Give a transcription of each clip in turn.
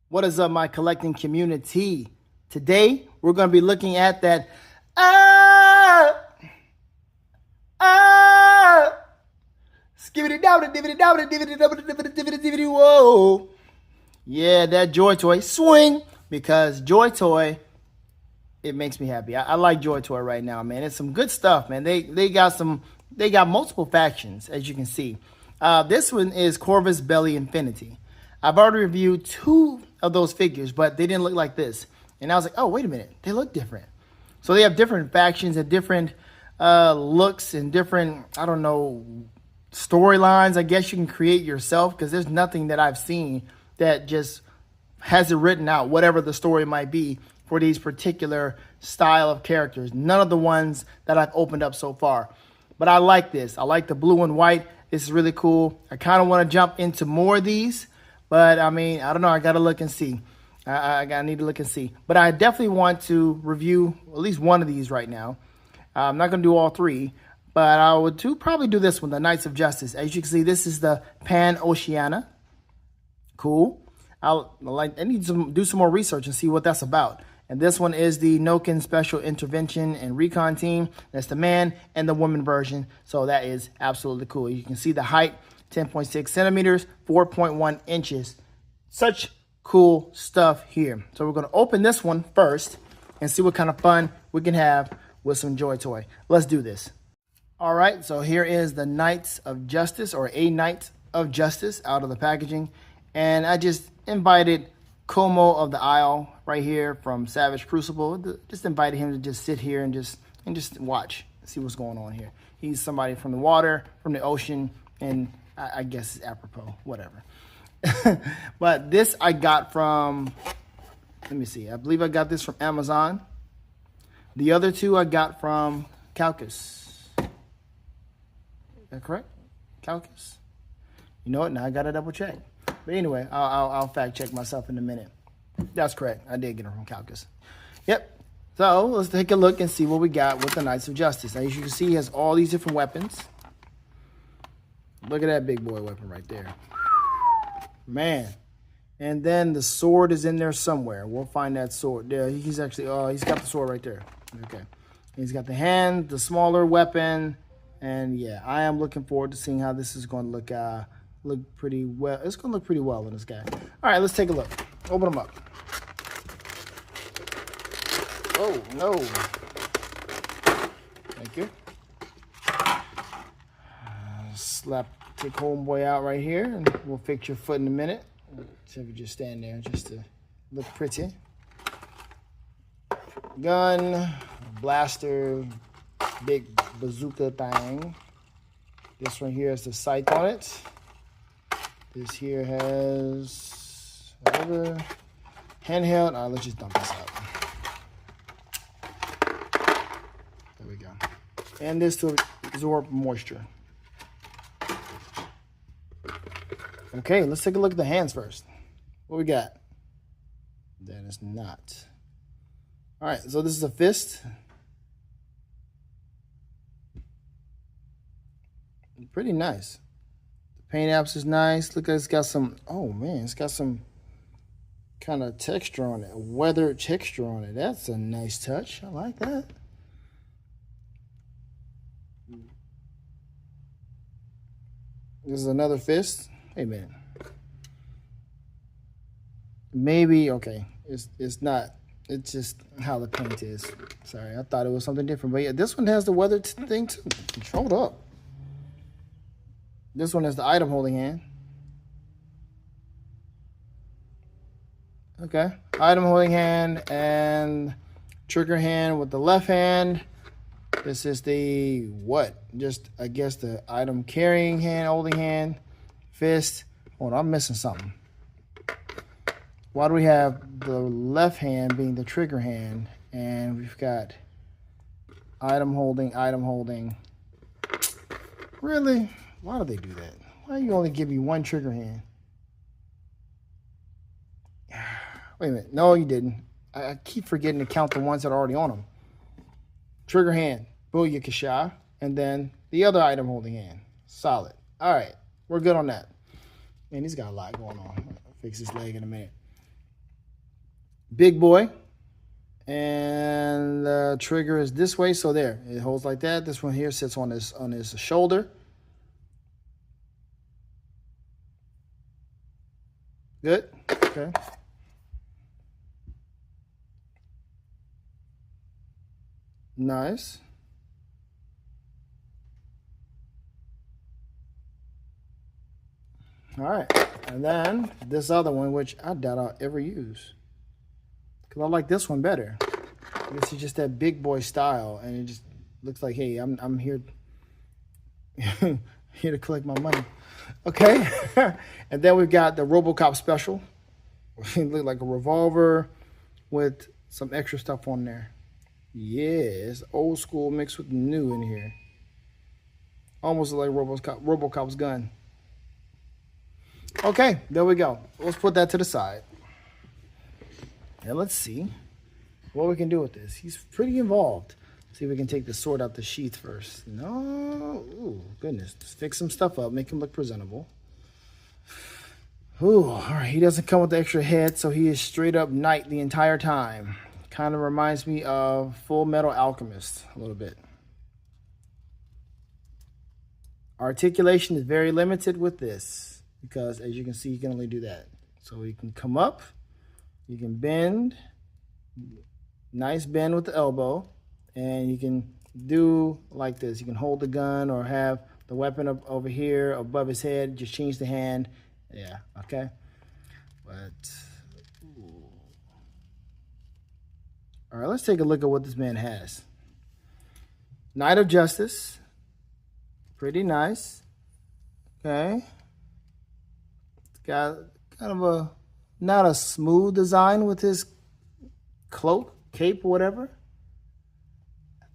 What is up, my collecting community? Today, we're going to be looking at that skibbity down it, dividity down it, dividity whoa. Yeah, that JoyToy swing, because JoyToy, it makes me happy. I like JoyToy right now, man. It's some good stuff, man. They got multiple factions, as you can see. This one is Corvus Belli Infinity. I've already reviewed 2 of those figures, but they didn't look like this. And I was like, oh, wait a minute. They look different. So they have different factions and different looks and different, I don't know, storylines. I guess you can create yourself, because there's nothing that I've seen that just has it written out, whatever the story might be for these particular style of characters. None of the ones that I've opened up so far. But I like this. I like the blue and white. This is really cool. I kind of want to jump into more of these. But, I mean, I don't know. I got to look and see. I need to look and see. But I definitely want to review at least one of these right now. I'm not going to do all 3. But I would probably do this one, the Knights of Justice. As you can see, this is the Pan-Oceania. Cool. I need to do some more research and see what that's about. And this one is the Noken Special Intervention and Recon Team. That's the man and the woman version. So that is absolutely cool. You can see the height. 10.6 centimeters, 4.1 inches. Such cool stuff here. So we're going to open this one first and see what kind of fun we can have with some JoyToy. Let's do this. All right, so here is the Knights of Justice, or a Knight of Justice, out of the packaging. And I just invited Como of the Isle right here from Savage Crucible. Just invited him to just sit here and just watch, see what's going on here. He's somebody from the water, from the ocean, and I guess it's apropos, whatever. But this I got from, let me see, I believe I got this from Amazon. The other 2 I got from Calcus. Is that correct? Calcus? You know what? Now I got to double check. But anyway, I'll fact check myself in a minute. That's correct. I did get it from Calcus. Yep. So let's take a look and see what we got with the Knights of Justice. As you can see, he has all these different weapons. Look at that big boy weapon right there. Man. And then the sword is in there somewhere. We'll find that sword. There, he's actually, he's got the sword right there. Okay. He's got the hand, the smaller weapon. And yeah, I am looking forward to seeing how this is going to look pretty well. It's going to look pretty well in this guy. All right, let's take a look. Open them up. Oh, no. Thank you. Take homeboy out right here, and we'll fix your foot in a minute. So if you just stand there just to look pretty. Gun, blaster, big bazooka thing. This one here has the sight on it. This here has whatever. Handheld. All right, let's just dump this out. There we go. And this to absorb moisture. Okay, let's take a look at the hands first. What we got? That is not. All right, so this is a fist. Pretty nice. The paint apps is nice. Look, it's got some, oh man, it's got some kind of texture on it, weathered texture on it. That's a nice touch. I like that. This is another fist. Hey man, maybe okay. It's not. It's just how the paint is. Sorry, I thought it was something different. But yeah, this one has the weather thing too. Hold up. This one has the item holding hand. Okay, item holding hand and trigger hand with the left hand. This is the what? Just I guess the item carrying hand, holding hand. Fist. Hold on, I'm missing something. Why do we have the left hand being the trigger hand, and we've got item holding, item holding? Really? Why do they do that? Why do you only give me one trigger hand? Wait a minute. No, you didn't. I keep forgetting to count the ones that are already on them. Trigger hand, Booyakasha, and then the other item holding hand. Solid. All right. We're good on that. Man, he's got a lot going on. I'll fix his leg in a minute. Big boy. And the trigger is this way. So there. It holds like that. This one here sits on his shoulder. Good. Okay. Nice. All right. And then this other one, which I doubt I'll ever use. Because I like this one better. This is just that big boy style. And it just looks like, hey, I'm here, here to collect my money. Okay. And then we've got the RoboCop special. It looks like a revolver with some extra stuff on there. Yes, old school mixed with new in here. Almost like RoboCop's gun. Okay, there we go. Let's put that to the side. And let's see what we can do with this. He's pretty involved. See if we can take the sword out the sheath first. No, ooh, goodness. Let's fix some stuff up, make him look presentable. Ooh, all right. He doesn't come with the extra head, so he is straight up knight the entire time. Kind of reminds me of Full Metal Alchemist a little bit. Articulation is very limited with this because, as you can see, you can only do that. So you can come up, you can bend, nice bend with the elbow, and you can do like this. You can hold the gun or have the weapon up over here above his head, just change the hand. Yeah, okay. But, ooh. All right, let's take a look at what this man has. Knight of Justice. Pretty nice. Okay. It's got kind of a, not a smooth design with his cloak, cape, or whatever. I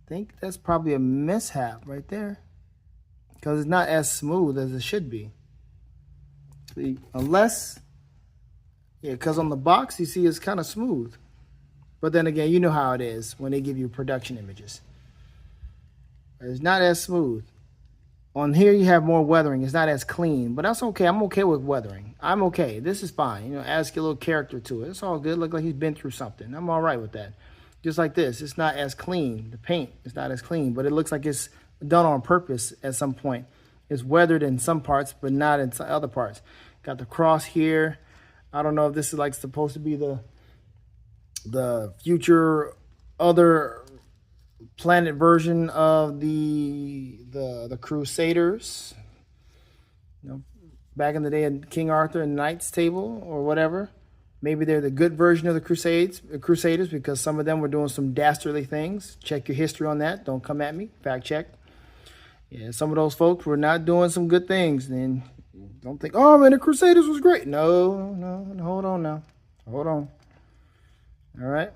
think that's probably a mishap right there. Because it's not as smooth as it should be. See, unless, yeah, because on the box, you see it's kind of smooth. But then again, you know how it is when they give you production images. It's not as smooth. On here, you have more weathering. It's not as clean, but that's okay. I'm okay with weathering. I'm okay. This is fine. You know, add a little character to it. It's all good. Look like he's been through something. I'm all right with that. Just like this. It's not as clean. The paint is not as clean, but it looks like it's done on purpose at some point. It's weathered in some parts, but not in some other parts. Got the cross here. I don't know if this is like supposed to be the future other planet version of the Crusaders. You know, back in the day of King Arthur and Knights Table or whatever. Maybe they're the good version of the Crusaders because some of them were doing some dastardly things. Check your history on that. Don't come at me. Fact check. Yeah, some of those folks were not doing some good things. Then don't think, oh man, the Crusaders was great. No, hold on now. Hold on. All right.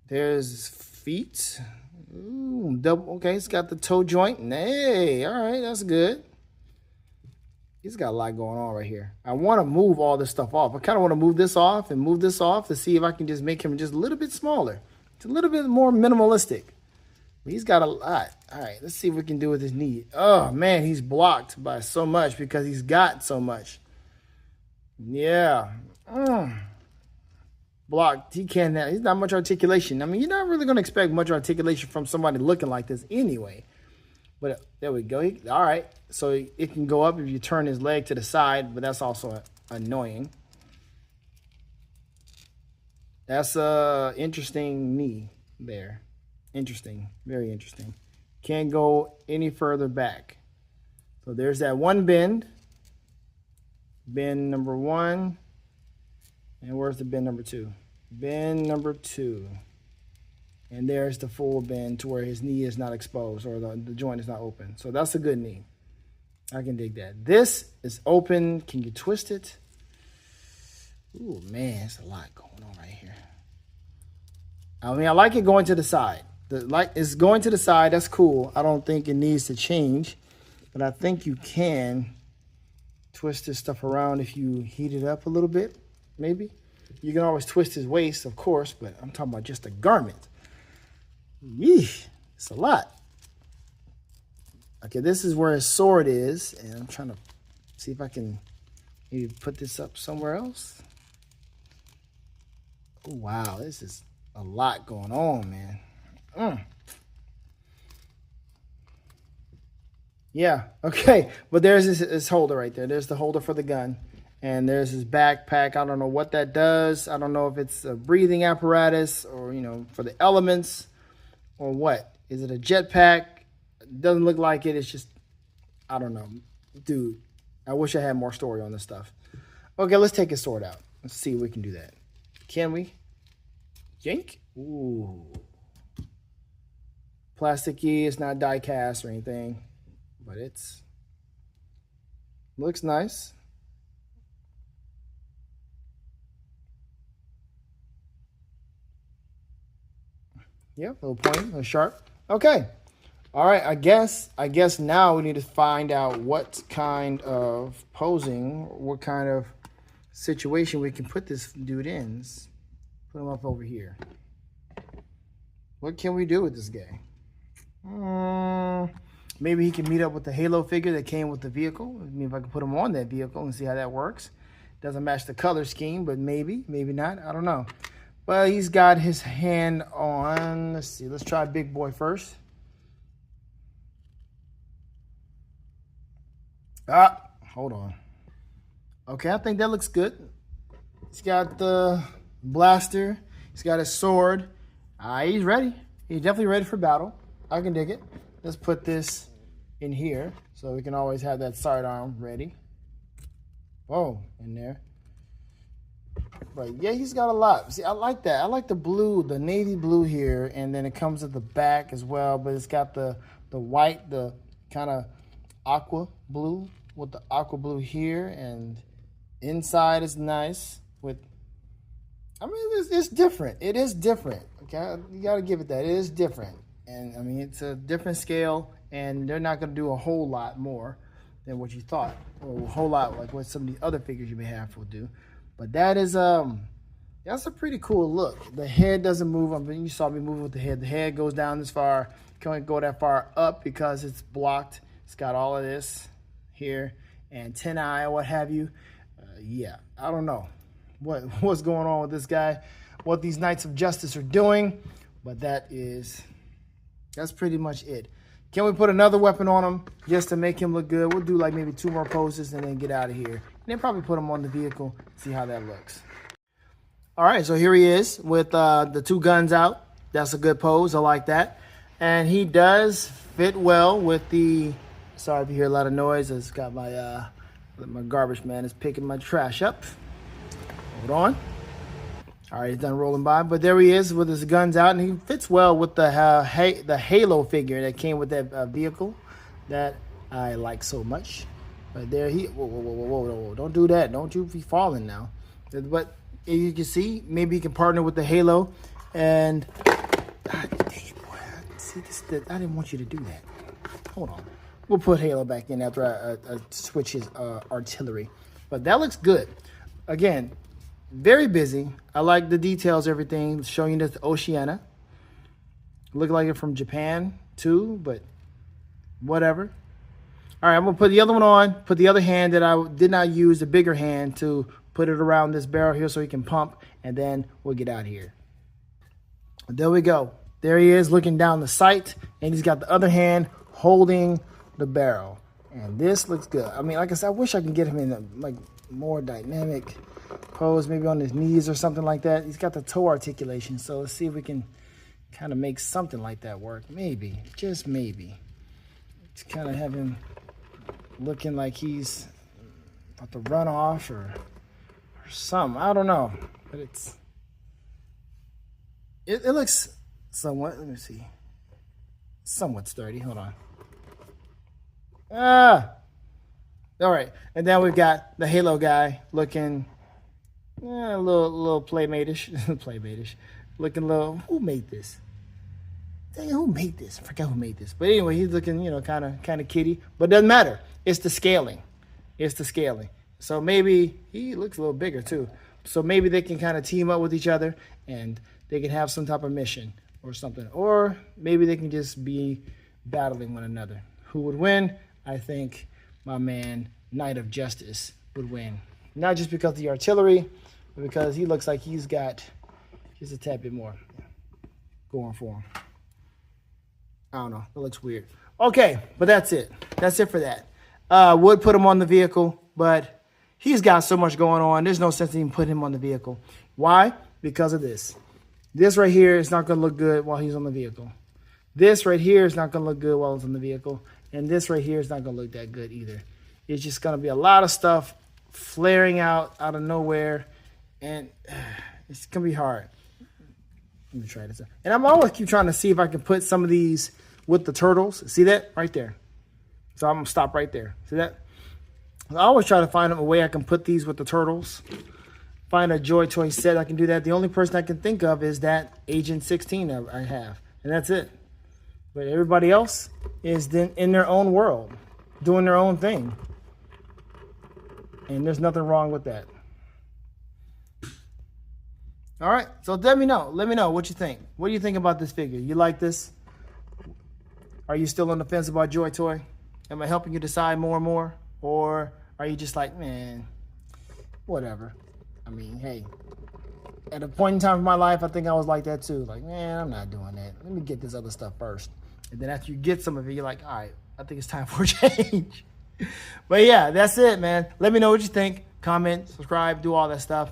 There's feet. Ooh, double. Okay, it's got the toe joint. Hey, all right, that's good. He's got a lot going on right here. I want to move all this stuff off. I kind of want to move this off and move this off to see if I can just make him just a little bit smaller. It's a little bit more minimalistic. But he's got a lot. All right, let's see what we can do with his knee. Oh, man, he's blocked by so much because he's got so much. Yeah. Blocked. He can't have, he's not much articulation. I mean, you're not really going to expect much articulation from somebody looking like this anyway. But there we go. All right. So it can go up if you turn his leg to the side, but that's also annoying. That's a interesting knee there. Interesting. Very interesting. Can't go any further back. So there's that one bend. Bend number one. And where's the bend number two? Bend number two. And there's the full bend to where his knee is not exposed or the joint is not open. So that's a good knee. I can dig that. This is open. Can you twist it? Ooh, man, it's a lot going on right here. I mean, I like it going to the side. It's going to the side. That's cool. I don't think it needs to change. But I think you can twist this stuff around if you heat it up a little bit, maybe. You can always twist his waist, of course, but I'm talking about just a garment. Yeesh, it's a lot. Okay, this is where his sword is, and I'm trying to see if I can maybe put this up somewhere else. Oh, wow, this is a lot going on, man. Yeah, okay, but there's this holder right there. There's the holder for the gun, and there's his backpack. I don't know what that does. I don't know if it's a breathing apparatus or, you know, for the elements or what. Is it a jetpack? It doesn't look like it. It's just, I don't know. Dude, I wish I had more story on this stuff. Okay, let's take his sword out. Let's see if we can do that. Can we? Yank? Ooh. Plasticky. It's not die cast or anything, but it's looks nice. Yep, little point, little sharp. Okay. All right, I guess now we need to find out what kind of posing, what kind of situation we can put this dude in. Let's put him up over here. What can we do with this guy? Maybe he can meet up with the Halo figure that came with the vehicle. I mean, if I can put him on that vehicle and see how that works. Doesn't match the color scheme, but maybe not. I don't know. Well, he's got his hand on, let's see, let's try Big Boy first. Hold on. Okay, I think that looks good. He's got the blaster. He's got his sword. He's ready. He's definitely ready for battle. I can dig it. Let's put this in here so we can always have that sidearm ready. Whoa, in there. But yeah, he's got a lot. See, I like that. I like the blue, the navy blue here, and then it comes at the back as well, but it's got the white, the kind of aqua blue with the aqua blue here, and inside is nice with, I mean, it's different. It is different. Okay, you got to give it that. It is different. And I mean, it's a different scale, and they're not going to do a whole lot more than what you thought, or a whole lot like what some of the other figures you may have will do. But that is that's a pretty cool look. The head doesn't move. I mean, you saw me moving with the head. The head goes down this far. Can't go that far up because it's blocked. It's got all of this here, antennae or what have you. Yeah, I don't know what's going on with this guy, what these Knights of Justice are doing, but that's pretty much it. Can we put another weapon on him just to make him look good? We'll do like maybe 2 more poses and then get out of here. And then probably put him on the vehicle, see how that looks. All right, so here he is with the 2 guns out. That's a good pose. I like that. And he does fit well with the, sorry if you hear a lot of noise. It's got my garbage man is picking my trash up. Hold on. All right, he's done rolling by, but there he is with his guns out, and he fits well with the Halo figure that came with that vehicle that I like so much. But there whoa, don't do that. Don't you be falling now. But you can see, maybe you can partner with the Halo, and God dang it, boy. See, I didn't want you to do that. Hold on. We'll put Halo back in after I switch his artillery. But that looks good. Again, very busy. I like the details, everything. Showing you the Oceania. Look like it from Japan too, but whatever. All right, I'm going to put the other one on. Put the other hand that I did not use, the bigger hand, to put it around this barrel here so he can pump, and then we'll get out of here. There we go. There he is looking down the sight, and he's got the other hand holding the barrel. And this looks good. I mean, like I said, I wish I can get him in a more dynamic pose, maybe on his knees or something like that. He's got the toe articulation, so let's see if we can kind of make something like that work. Maybe, just maybe. Just kind of have him looking like he's about to run off or something. I don't know, but it looks somewhat, let me see, somewhat sturdy. Hold on. All right, and then we've got the Halo guy looking a little playmate-ish, playmate-ish, looking a little. Who made this? Dang, who made this? I forgot who made this. But anyway, he's looking, kind of kitty. But it doesn't matter. It's the scaling. It's the scaling. So maybe he looks a little bigger too. So maybe they can kind of team up with each other and they can have some type of mission or something. Or maybe they can just be battling one another. who would win? I think my man, Knight of Justice, would win. Not just because of the artillery, but because he looks like he's got just a tad bit more going for him. I don't know. It looks weird. Okay, but that's it. That's it for that. Would put him on the vehicle, but he's got so much going on. There's no sense in even putting him on the vehicle. Why? Because of this. This right here is not going to look good while he's on the vehicle. This right here is not going to look good while he's on the vehicle. And this right here is not going to look that good either. It's just going to be a lot of stuff flaring out of nowhere. And it's going to be hard. Let me try this out. And I'm always keep trying to see if I can put some of these with the turtles. See that? Right there. So I'm going to stop right there. See that? I always try to find a way I can put these with the turtles. Find a JoyToy set I can do that. The only person I can think of is that Agent 16 I have. And that's it. But everybody else is then in their own world, doing their own thing. And there's nothing wrong with that. All right, so let me know. Let me know what you think. What do you think about this figure? You like this? Are you still on the fence about JoyToy? Am I helping you decide more and more? Or are you just like, man, whatever? I mean, hey, at a point in time in my life, I think I was like that too. Like, man, I'm not doing that. Let me get this other stuff first. And then after you get some of it, you're like, all right, I think it's time for a change. But yeah, that's it, man. Let me know what you think. Comment, subscribe, do all that stuff.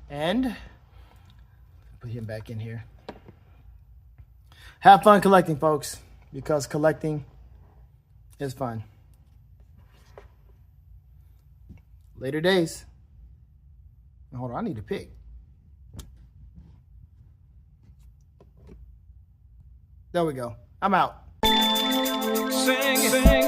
And put him back in here. Have fun collecting, folks, because collecting is fun. Later days. Hold on, I need a pick. There we go. I'm out. Sing, sing.